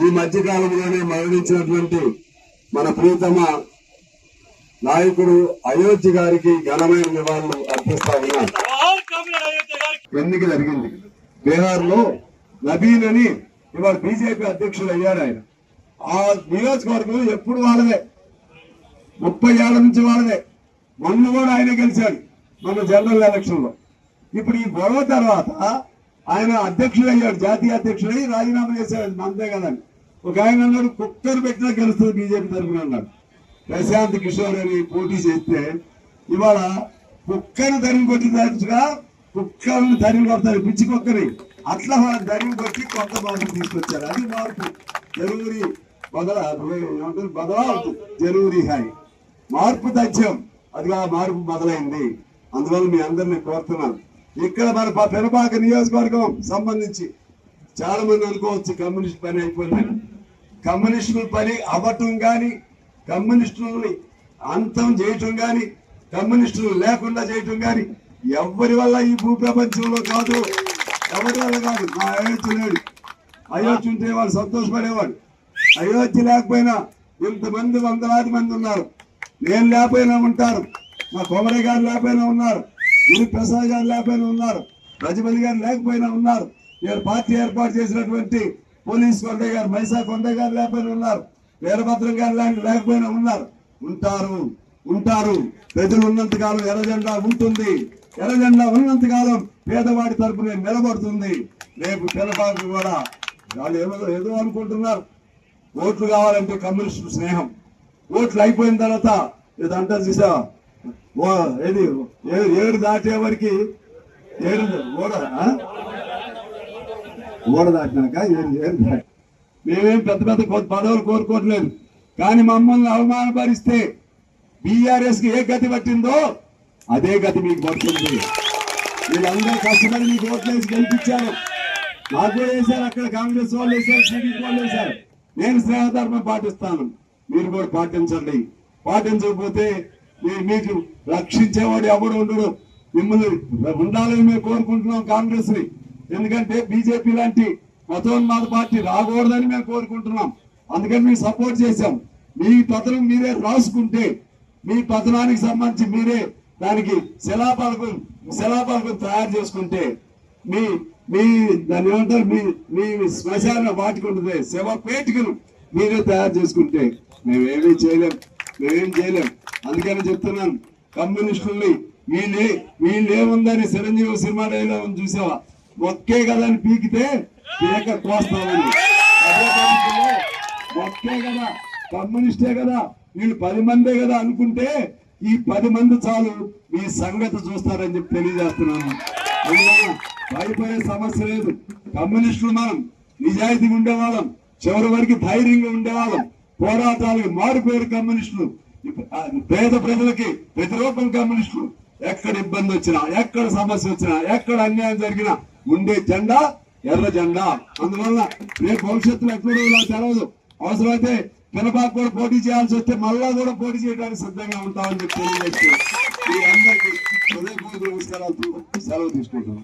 ఈ మధ్య కాలంలోనే మరణించినటువంటి మన ప్రియతమ నాయకుడు అయోధ్య గారికి ఘనమైన నివాళులు అర్పిస్తా ఉన్నారు. ఎన్నిక జరిగింది బీహార్ లో. నబీన్ అని ఇవాళ బీజేపీ అధ్యక్షుడు అయ్యాడు. ఆయన ఆ నియోజకవర్గం ఎప్పుడు వాళ్ళదే, 30 ఏళ్ల నుంచి వాళ్ళదే. మొన్న కూడా ఆయన గెలిచాడు మన జనరల్ ఎలక్షన్ లో. ఇప్పుడు ఈ గొడవ తర్వాత ఆయన అధ్యక్షుడు అయ్యాడు, జాతీయ అధ్యక్షుడై రాజీనామా చేశాడు. అంతే కదండి. ఒక ఆయన అన్నాడు కుక్కర్ పెట్టినా గెలుస్తుంది బీజేపీ తరఫున అన్నాడు. ప్రశాంత్ కిషోర్ అని పోటీ చేస్తే ఇవాళ కుక్కను తరిమి కొట్టినట్టుగా కుక్కలను తరిమి కొడతారు, పిచ్చి కుక్కని. అట్లా వాళ్ళ తరిమి కొట్టి కొత్త మార్పు తీసుకొచ్చారు. అది మార్పు. జరూరి బదలా జరూరి హాయ్ మార్పు తథ్యం. అదిగా మార్పు మొదలైంది. అందువల్ల మీ అందరినీ కోరుతున్నాను. ఇక్కడ మన పెనపాక నియోజకవర్గం సంబంధించి చాలా మంది అనుకోవచ్చు కమ్యూనిస్ట్ పని అయిపోయిందని. కమ్యూనిస్టుల పని అవ్వటం కానీ, కమ్యూనిస్టులని అంతం చేయటం కానీ, కమ్యూనిస్టులు లేకుండా చేయటం కానీ ఎవరి వల్ల ఈ భూ ప్రపంచంలో కాదు, ఎవరి వల్ల కాదు. మా అయోధ్య లేడు. అయోధ్య ఉంటే వాళ్ళు సంతోషపడేవాడు. అయోధ్య లేకపోయినా ఇంతమంది వందలాది మంది ఉన్నారు. నేను లేకపోయినా ఉంటారు. మా కొమరయ్య గారు లేకపోయినా ఉన్నారు. గిరి ప్రసాద్ గారు లేకపోయినా ఉన్నారు. రజపతి గారు లేకపోయినా ఉన్నారు. పార్టీ ఏర్పాటు చేసినటువంటి పోలీస్ కొండయ్య గారు, మైసా కొండయ్య గారు లేకపోయినా ఉన్నారు. వీరభద్రం గారు లేకపోయినా ఉన్నారు. ఉంటారు. ప్రజలు ఉన్నంత కాలం ఎర్రజెండా ఉంటుంది. ఎర్రజెండా ఉన్నంత కాలం పేదవాడి తరపున నిలబడుతుంది. రేపు పిల్లపాకు కూడా వాళ్ళు ఏదో అనుకుంటున్నారు. ఓట్లు కావాలంటే కమ్యూనిస్టు స్నేహం. ఓట్లు అయిపోయిన తర్వాత ఇదంతా చూసా ఏడు దాటే వరకు ఓడ దాటినాక ఏడు దాటి మేమేం పెద్ద పెద్ద పదవులు కోరుకోవట్లేదు. కానీ మమ్మల్ని అవమానపరిస్తే బీఆర్ఎస్ కి ఏ గతి పట్టిందో అదే గతి మీకు పడుతుంది. వీళ్ళందరూ కష్టపడి మీకు ఓట్లు వేసి గెలిపించారు. నాకు వేశారు, అక్కడ కాంగ్రెస్ వాళ్ళు వేశారు, టీడీపీ వాళ్ళు వేశారు. నేను స్నేహధర్మం పాటిస్తాను, మీరు కూడా పాటించండి. పాటించకపోతే మీకు రక్షించేవాడు ఎవడు ఉండడు. మిమ్మల్ని ఉండాలని మేము కోరుకుంటున్నాం కాంగ్రెస్ ని. ఎందుకంటే బీజేపీ లాంటి మతోన్మాద పార్టీ రాకూడదని మేము కోరుకుంటున్నాం. అందుకని మేము సపోర్ట్ చేశాం. మీ పతనం మీరే రాసుకుంటే, మీ పతనానికి సంబంధించి మీరే దానికి శిలాపలకం తయారు చేసుకుంటే, మీ దాన్ని ఏమంటారు, మీ శ్మశాన వాటికి ఉంటుంది శవపేటికను మీరే తయారు చేసుకుంటే మేమేం చేయలేం. అందుకని చెప్తున్నాను, కమ్యూనిస్టుల్ని వీళ్ళేముందని చిరంజీవి సినిమా డైలాగ్ చూసావా, ఒక్కే కదా అని పీకితే పీక కోస్తామని. అదే పద్ధతిలో ఒక్కే కదా, కమ్యూనిస్టే కదా, వీళ్ళు 10 మందే కదా అనుకుంటే ఈ 10 మంది చాలు మీ సంగతి చూస్తారని చెప్పి తెలియజేస్తున్నాను. భయపడే సమస్య లేదు. కమ్యూనిస్టులు మనం నిజాయితీగా ఉండేవాళ్ళం, చివరి వరకు ధైర్యంగా ఉండేవాళ్ళం. పోరాటాలకు మారిపోయారు కమ్యూనిస్టులు. పేద ప్రజలకి ప్రతిరూపం కమ్యూనిస్టులు. ఎక్కడ ఇబ్బంది వచ్చినా, ఎక్కడ సమస్య వచ్చినా, ఎక్కడ అన్యాయం జరిగినా ఉండే జెండా ఎర్ర జెండా. అందువల్ల రేపు భవిష్యత్తులో ఎక్కడో ఇలా తెలవదు. అవసరమైతే పినపాకు కూడా పోటీ చేయాల్సి వస్తే మళ్ళా కూడా పోటీ చేయడానికి సిద్ధంగా ఉంటామని చెప్పి తెలియజేస్తూ మీ అందరికీ హృదయపూర్వక నమస్కారాలతో సెలవు తీసుకుంటాం.